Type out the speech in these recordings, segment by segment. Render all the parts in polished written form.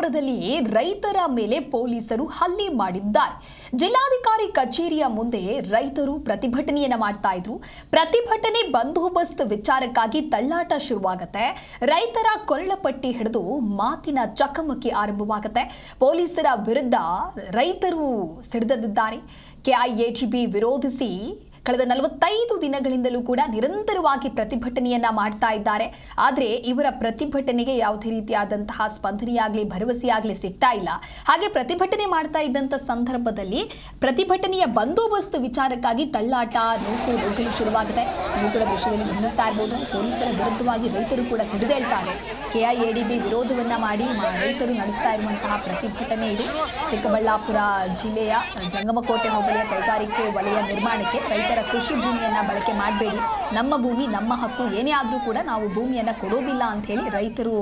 ಚಿಕ್ಕಬಳ್ಳಾಪುರದಲ್ಲಿ ರೈತರ ಮೇಲೆ ಪೊಲೀಸರು ಹಲ್ಲೆ ಮಾಡಿದ್ದಾರೆ. ಜಿಲ್ಲಾಧಿಕಾರಿ ಕಚೇರಿಯ ಮುಂದೆ ರೈತರು ಪ್ರತಿಭಟನೆಯನ್ನ ಮಾಡ್ತಾ ಇದ್ರು. ಪ್ರತಿಭಟನೆ ಬಂದೋಬಸ್ತ್ ವಿಚಾರಕ್ಕಾಗಿ ತಳ್ಳಾಟ ಶುರುವಾಗುತ್ತೆ. ರೈತರ ಕೊರಳಪಟ್ಟಿ ಹಿಡಿದು ಮಾತಿನ ಚಕಮಕಿ ಆರಂಭವಾಗುತ್ತೆ. ಪೊಲೀಸರ ವಿರುದ್ಧ ರೈತರು ಸಿಡಿದಿದ್ದಾರೆ. ಕೆಐಎಡಿಬಿ ವಿರೋಧಿಸಿ ಕಳೆದ 45 ದಿನಗಳಿಂದಲೂ ಕೂಡ ನಿರಂತರವಾಗಿ ಪ್ರತಿಭಟನೆಯನ್ನ ಮಾಡ್ತಾ ಇದ್ದಾರೆ. ಆದರೆ ಇವರ ಪ್ರತಿಭಟನೆಗೆ ಯಾವುದೇ ರೀತಿಯಾದಂತಹ ಸ್ಪಂದನೆಯಾಗಲಿ ಭರವಸೆಯಾಗಲಿ ಸಿಗ್ತಾ ಇಲ್ಲ. ಹಾಗೆ ಪ್ರತಿಭಟನೆ ಮಾಡ್ತಾ ಇದ್ದಂಥ ಸಂದರ್ಭದಲ್ಲಿ ಪ್ರತಿಭಟನೆಯ ಬಂದೋಬಸ್ತ್ ವಿಚಾರಕ್ಕಾಗಿ ತಳ್ಳಾಟ ನೂಕುನುಗ್ಗಲು ಶುರುವಾಗಿದೆ. ಇವುಗಳ ದೃಶ್ಯದಲ್ಲಿ ಗಮನಿಸ್ತಾ ಇರಬಹುದು. ಪೊಲೀಸರ ವಿರುದ್ಧವಾಗಿ ರೈತರು ಕೂಡ ಸಿಡಿದೇಳ್ತಾರೆ. ಕೆಐಎಡಿಬಿ ವಿರೋಧವನ್ನ ಮಾಡಿ ರೈತರು ನಡೆಸ್ತಾ ಇರುವಂತಹ ಪ್ರತಿಭಟನೆ ಇದು. ಚಿಕ್ಕಬಳ್ಳಾಪುರ ಜಿಲ್ಲೆಯ ಜಂಗಮಕೋಟೆ ಹೋಬಳಿಯ ಕೈಗಾರಿಕೆ ವಲಯ ನಿರ್ಮಾಣಕ್ಕೆ ರೈತರ ಕೃಷಿ ಭೂಮಿಯನ್ನ ಬಳಕೆ ಮಾಡಬೇಡಿ, ನಮ್ಮ ಭೂಮಿ ನಮ್ಮ ಹಕ್ಕು, ಏನೇ ಆದರೂ ಕೂಡ ನಾವು ಭೂಮಿಯನ್ನ ಕೊಡೋದಿಲ್ಲ ಅಂತ ಹೇಳಿ ರೈತರು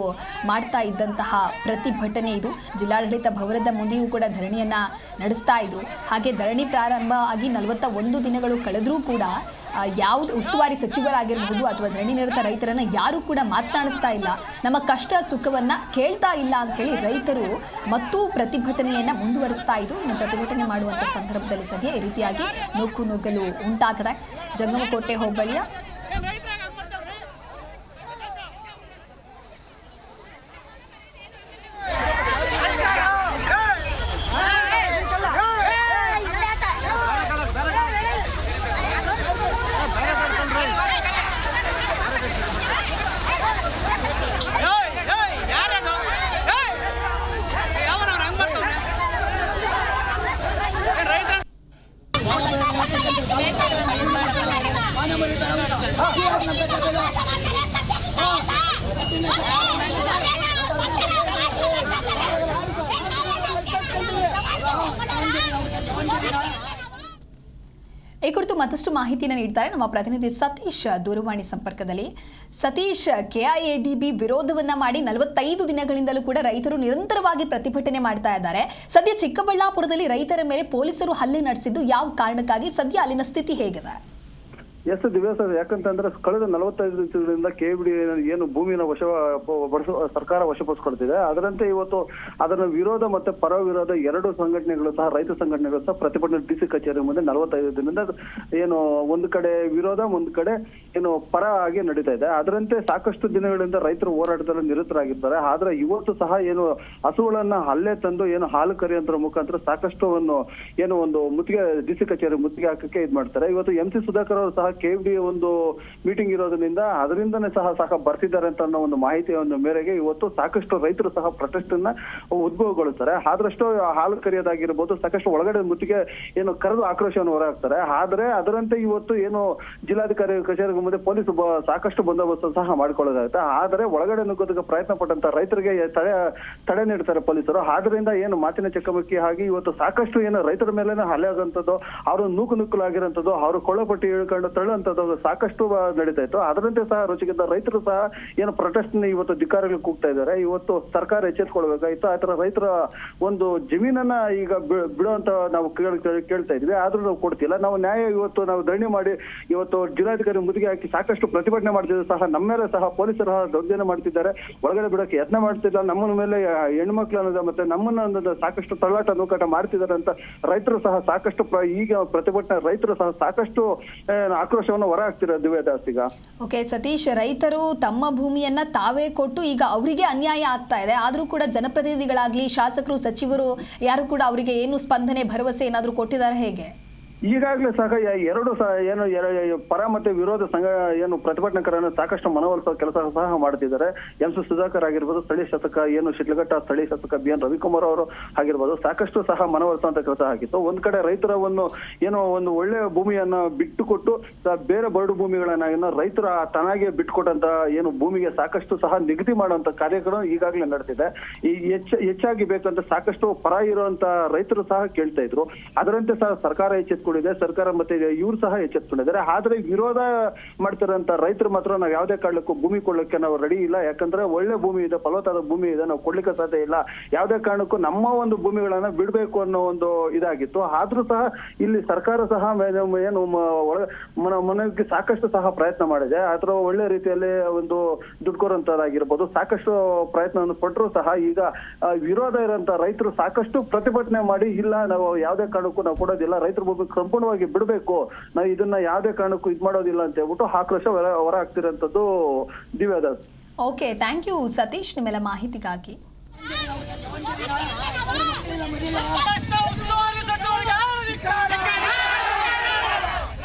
ಮಾಡ್ತಾ ಇದ್ದಂತಹ ಪ್ರತಿಭಟನೆ ಇದು. ಜಿಲ್ಲಾಡಳಿತ ಭವನದ ಮುಂದೆಯೂ ಕೂಡ ಧರಣಿಯನ್ನ ನಡೆಸ್ತಾ ಇದ್ರು. ಹಾಗೆ ಧರಣಿ ಪ್ರಾರಂಭ ಆಗಿ 41 ದಿನಗಳು ಕಳೆದರೂ ಕೂಡ ಯಾವುದು ಉಸ್ತುವಾರಿ ಸಚಿವರಾಗಿರಬಹುದು ಅಥವಾ ಧರಣಿ ನಿರತ ರೈತರನ್ನ ಯಾರೂ ಕೂಡ ಮಾತನಾಡಿಸ್ತಾ ಇಲ್ಲ, ನಮ್ಮ ಕಷ್ಟ ಸುಖವನ್ನ ಕೇಳ್ತಾ ಇಲ್ಲ ಅಂತ ಹೇಳಿ ರೈತರು ಮತ್ತು ಪ್ರತಿಭಟನೆಯನ್ನ ಮುಂದುವರಿಸ್ತಾ ಇದ್ರು. ಇನ್ನು ಪ್ರತಿಭಟನೆ ಮಾಡುವಂಥ ಸಂದರ್ಭದಲ್ಲಿ ಸದ್ಯ ಈ ರೀತಿಯಾಗಿ ನೂಕುನುಗ್ಗಲು ಉಂಟಾಗಿದೆ. ಜಂಗಮಕೋಟೆ ಹೋಬಳಿಯ ಈ ಕುರಿತು ಮತ್ತಷ್ಟು ಮಾಹಿತಿಯನ್ನು ನೀಡ್ತಾರೆ ನಮ್ಮ ಪ್ರತಿನಿಧಿ ಸತೀಶ್ ದೂರವಾಣಿ ಸಂಪರ್ಕದಲ್ಲಿ. ಸತೀಶ್, ಕೆಐಎಡಿಬಿ ವಿರೋಧವನ್ನ ಮಾಡಿ 45 ದಿನಗಳಿಂದಲೂ ಕೂಡ ರೈತರು ನಿರಂತರವಾಗಿ ಪ್ರತಿಭಟನೆ ಮಾಡ್ತಾ ಇದ್ದಾರೆ. ಸದ್ಯ ಚಿಕ್ಕಬಳ್ಳಾಪುರದಲ್ಲಿ ರೈತರ ಮೇಲೆ ಪೊಲೀಸರು ಹಲ್ಲೆ ನಡೆಸಿದ್ದು ಯಾವ ಕಾರಣಕ್ಕಾಗಿ? ಸದ್ಯ ಅಲ್ಲಿನ ಸ್ಥಿತಿ ಹೇಗಿದೆ? ಎಸ್ ದಿವ್ಯಾ ಸರ್, ಯಾಕಂತಂದ್ರೆ ಕಳೆದ 45 ದಿನದಿಂದ ಕೆಬಿಡಿ ಏನು ಭೂಮಿನ ಸರ್ಕಾರ ವಶಪಡಿಸ್ಕೊಳ್ತಿದೆ, ಅದರಂತೆ ಇವತ್ತು ಅದರ ವಿರೋಧ ಮತ್ತೆ ಪರ ವಿರೋಧ ಎರಡು ಸಂಘಟನೆಗಳು ಸಹ, ರೈತ ಸಂಘಟನೆಗಳು ಸಹ ಪ್ರತಿಭಟನೆ ಡಿಸಿ ಕಚೇರಿ ಮುಂದೆ 45 ದಿನದಿಂದ ಏನು ಒಂದು ಕಡೆ ವಿರೋಧ, ಒಂದು ಕಡೆ ಏನು ಪರ ಆಗಿ ನಡೀತಾ ಇದೆ. ಅದರಂತೆ ಸಾಕಷ್ಟು ದಿನಗಳಿಂದ ರೈತರು ಹೋರಾಟದಲ್ಲಿ ನಿರತರಾಗಿದ್ದಾರೆ. ಆದ್ರೆ ಇವತ್ತು ಸಹ ಏನು ಹಸುಗಳನ್ನ ಹಲ್ಲೆ ತಂದು ಏನು ಹಾಲು ಕರೆಯುವಂತರ ಮುಖಾಂತರ ಸಾಕಷ್ಟು ಏನು ಒಂದು ಮುತ್ತಿಗೆ ಡಿಸಿ ಕಚೇರಿ ಮುತ್ತಿಗೆ ಹಾಕಕ್ಕೆ ಇದು ಮಾಡ್ತಾರೆ. ಇವತ್ತು MC ಸುಧಾಕರ್ ಅವರು ಸಹ ಕೆಬಿಡಿ ಒಂದು ಮೀಟಿಂಗ್ ಇರೋದ್ರಿಂದ ಅದರಿಂದನೇ ಸಹ ಬರ್ತಿದ್ದಾರೆ ಅಂತ ಅನ್ನೋ ಒಂದು ಮಾಹಿತಿಯ ಮೇರೆಗೆ ಇವತ್ತು ಸಾಕಷ್ಟು ರೈತರು ಸಹ ಪ್ರೊಟೆಸ್ಟ್ ಅನ್ನ ಉದ್ಭವಗೊಳ್ಳುತ್ತಾರೆ. ಆದಷ್ಟು ಹಾಲು ಕರೆಯೋದಾಗಿರ್ಬೋದು, ಸಾಕಷ್ಟು ಒಳಗಡೆ ಮುತ್ತಿಗೆ ಏನು ಕರೆದು ಆಕ್ರೋಶವನ್ನು ಹೊರಹಾಕ್ತಾರೆ. ಆದ್ರೆ ಅದರಂತೆ ಇವತ್ತು ಏನು ಜಿಲ್ಲಾಧಿಕಾರಿ ಕಚೇರಿ ಮುಂದೆ ಪೊಲೀಸ್ ಸಾಕಷ್ಟು ಬಂದೋಬಸ್ತ್ ಸಹ ಮಾಡ್ಕೊಳ್ಳೋದಾಗುತ್ತೆ. ಆದ್ರೆ ಒಳಗಡೆ ನುಗ್ಗೋದಕ್ಕೆ ಪ್ರಯತ್ನ ಪಟ್ಟಂತ ರೈತರಿಗೆ ತಡೆ ನೀಡ್ತಾರೆ ಪೊಲೀಸರು. ಆದ್ರಿಂದ ಏನು ಮಾತಿನ ಚಕಮಕಿ ಆಗಿ ಇವತ್ತು ಸಾಕಷ್ಟು ಏನು ರೈತರ ಮೇಲೆ ಹಲ್ಲೆ ಆಗುವಂಥದ್ದು, ಅವರು ನೂಕುನುಗ್ಗಲಾಗಿರುವಂಥದ್ದು, ಅವರು ಕೊಳ್ಳಪಟ್ಟಿ ಇಳ್ಕೊಂಡು ತಳ್ಳುವಂಥದ್ದು ಸಾಕಷ್ಟು ನಡೀತಾ ಇತ್ತು. ಅದರಂತೆ ಸಹ ರುಚಿಗಿದ್ದ ರೈತರು ಸಹ ಏನು ಪ್ರೊಟೆಸ್ಟ್ ಇವತ್ತು ಧಿಕ್ಕಾರಗಳು ಕೂಗ್ತಾ ಇದ್ದಾರೆ. ಇವತ್ತು ಸರ್ಕಾರ ಎಚ್ಚೆತ್ಕೊಳ್ಬೇಕಾಯ್ತು. ಆತರ ರೈತರ ಒಂದು ಜಮೀನನ್ನ ಈಗ ಬಿಡುವಂತ ನಾವು ಕೇಳ್ತಾ ಇದ್ವಿ, ಆದ್ರೂ ನಾವು ಕೊಡ್ತಿಲ್ಲ. ನಾವು ನ್ಯಾಯ ಇವತ್ತು ನಾವು ಧರಣಿ ಮಾಡಿ ಇವತ್ತು ಜಿಲ್ಲಾಧಿಕಾರಿ ಮುತ್ತಿಗೆ ಹಾಕಿ ಸಾಕಷ್ಟು ಪ್ರತಿಭಟನೆ ಮಾಡ್ತಿದ್ರು ಸಹ ನಮ್ಮ ಮೇಲೆ ಸಹ ಪೊಲೀಸರು ದೌರ್ಜನ್ಯ ಮಾಡ್ತಿದ್ದಾರೆ, ಒಳಗಡೆ ಬಿಡಕ್ಕೆ ಯತ್ನ ಮಾಡ್ತಿದ್ದಾರೆ, ನಮ್ಮ ಮೇಲೆ ಹೆಣ್ಮಕ್ಳು ಅನ್ನೋದು ಮತ್ತೆ ನಮ್ಮನ್ನ ಸಾಕಷ್ಟು ತಳ್ಳಾಟ ನೂಕಾಟ ಮಾಡ್ತಿದ್ದಾರೆ ಅಂತ ರೈತರು ಸಹ ಸಾಕಷ್ಟು ಈಗ ಪ್ರತಿಭಟನೆ ರೈತರು ಸಹ ಸಾಕಷ್ಟು ಆಕ್ರೋಶವನ್ನು ಹೊರ ಹಾಕ್ತಿರೋದು ದಿವ್ಯದಾಸ್. ಈಗ ಓಕೆ ಸತೀಶ್, ರೈತರು ತಮ್ಮ ಭೂಮಿಯನ್ನ ತಾವೇ ಕೊಟ್ಟು ಈಗ ಅವರಿಗೆ ಅನ್ಯಾಯ ಆಗ್ತಾ ಇದೆ. ಆದ್ರೂ ಕೂಡ ಜನಪ್ರತಿನಿಧಿಗಳಾಗ್ಲಿ, ಶಾಸಕರು, ಸಚಿವರು ಯಾರು ಕೂಡ ಅವರಿಗೆ ಏನು ಸ್ಪಂದನೆ ಭರವಸೆ ಏನಾದ್ರು ಕೊಟ್ಟಿದ್ದಾರೆ ಹೇಗೆ? ಈಗಾಗಲೇ ಸಹ ಎರಡು ಏನು ಪರ ಮತ್ತೆ ವಿರೋಧ ಸಂಘ ಏನು ಪ್ರತಿಭಟನಾಕಾರರನ್ನು ಸಾಕಷ್ಟು ಮನವೊಲಿಸುವ ಕೆಲಸ ಸಹ ಮಾಡ್ತಿದ್ದಾರೆ. MC ಸುಧಾಕರ್ ಆಗಿರ್ಬೋದು, ಸ್ಥಳೀಯ ಶಾಸಕ ಏನು ಶಿಡ್ಲಘಟ್ಟ ಸ್ಥಳೀಯ ಶಾಸಕ BN ರವಿಕುಮಾರ್ ಅವರು ಆಗಿರ್ಬೋದು, ಸಾಕಷ್ಟು ಸಹ ಏನು ಕೆಲಸ ಆಗಿತ್ತು. ಒಂದ್ ಕಡೆ ರೈತರ ಏನೋ ಒಂದು ಒಳ್ಳೆ ಭೂಮಿಯನ್ನ ಬಿಟ್ಟು ಕೊಟ್ಟು ಬೇರೆ ಬರಡು ಭೂಮಿಗಳನ್ನ ರೈತರ ತನಾಗೆ ಬಿಟ್ಟುಕೊಟ್ಟಂತ ಏನು ಭೂಮಿಗೆ ಸಾಕಷ್ಟು ಸಹ ನಿಗದಿ ಮಾಡುವಂತ ಕಾರ್ಯಕ್ರಮ ಈಗಾಗಲೇ ನಡೆದಿದೆ. ಈ ಹೆಚ್ಚಾಗಿ ಬೇಕಂತ ಸಾಕಷ್ಟು ಪರ ಇರುವಂತ ರೈತರು ಸಹ ಕೇಳ್ತಾ ಇದ್ರು. ಅದರಂತೆ ಸಹ ಸರ್ಕಾರ ಎಚ್ಚೆತ್ತು ಎಚ್ಚೆತ್ಕೊಂಡಿದೆ ಸರ್ಕಾರ, ಮತ್ತೆ ಇವ್ರು ಸಹ ಎಚ್ಚೆತ್ಕೊಂಡಿದ್ದಾರೆ. ಆದ್ರೆ ವಿರೋಧ ಮಾಡ್ತಿರೋಂತ ರೈತರು ಮಾತ್ರ ನಾವು ಯಾವುದೇ ಕಾರಣಕ್ಕೂ ಭೂಮಿ ಕೊಡ್ಲಿಕ್ಕೆ ನಾವು ರೆಡಿ ಇಲ್ಲ. ಯಾಕಂದ್ರೆ ಒಳ್ಳೆ ಭೂಮಿ ಇದೆ, ಫಲವತ್ತಾದ ಭೂಮಿ ಇದೆ, ನಾವು ಕೊಡ್ಲಿಕ್ಕೆ ಸಾಧ್ಯ ಇಲ್ಲ. ಯಾವುದೇ ಕಾರಣಕ್ಕೂ ನಮ್ಮ ಒಂದು ಭೂಮಿಗಳನ್ನ ಬಿಡ್ಬೇಕು ಅನ್ನೋ ಒಂದು ಇದಾಗಿತ್ತು. ಆದ್ರೂ ಸಹ ಇಲ್ಲಿ ಸರ್ಕಾರ ಸಹ ಏನು ಮನವಿಗೆ ಸಾಕಷ್ಟು ಸಹ ಪ್ರಯತ್ನ ಮಾಡಿದೆ. ಆತರ ಒಳ್ಳೆ ರೀತಿಯಲ್ಲಿ ಒಂದು ದುಡ್ಡು ಕೊಡುವಂತದ್ದಾಗಿರ್ಬೋದು ಸಾಕಷ್ಟು ಪ್ರಯತ್ನವನ್ನು ಪಟ್ಟರು ಸಹ ಈಗ ವಿರೋಧ ಇರೋಂತ ರೈತರು ಸಾಕಷ್ಟು ಪ್ರತಿಭಟನೆ ಮಾಡಿ, ಇಲ್ಲ ನಾವು ಯಾವುದೇ ಕಾರಣಕ್ಕೂ ನಾವು ಕೊಡೋದಿಲ್ಲ, ರೈತರ ಭೂಮಿ ಸಂಪೂರ್ಣವಾಗಿ ಬಿಡಬೇಕು, ನಾವು ಇದನ್ನ ಯಾವುದೇ ಕಾರಣಕ್ಕೂ ಇದು ಮಾಡೋದಿಲ್ಲ ಅಂತ ಹೇಳ್ಬಿಟ್ಟು ಆಕ್ರೋಶ ಹೊರ ಆಗ್ತಿರೋಂಥದ್ದು ದಿವ್ಯಾದಾಸ್. ಓಕೆ, ಥ್ಯಾಂಕ್ ಯು ಸತೀಶ್ ನಿಮ್ಮೆಲ್ಲ ಮಾಹಿತಿಗಾಗಿ.